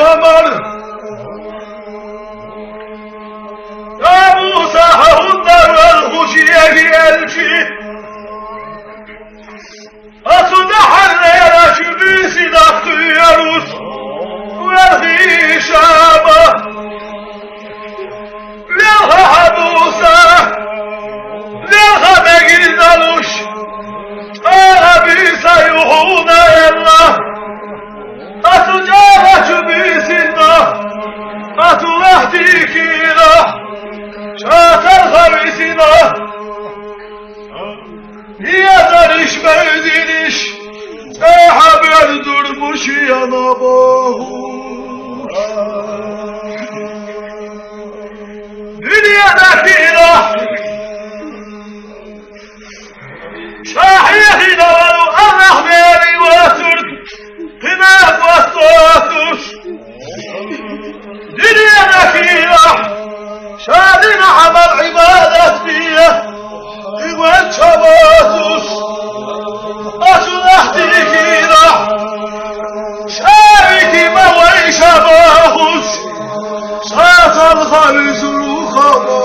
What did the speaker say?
القمر يا موسى هندر والغشية الفي أصدح الليلة شبيس دخت يروس وفي شابه لها موسى لها مجلدلوش أغبي سيهونا يلا أتجاه شبيسنا أتوهدي كينا شات الخبيسنا يدرش بيدينش حبل درمش يا نباهوش دنيا دكينا شاحيحنا ولو أرح بيري واترك هناك والصوتوش دنيا دكينا شادنا عمل عبادة فيها إيوان شباتوش أسلحتي كينا شاركي موي شباهوش ساتر خالص الخبر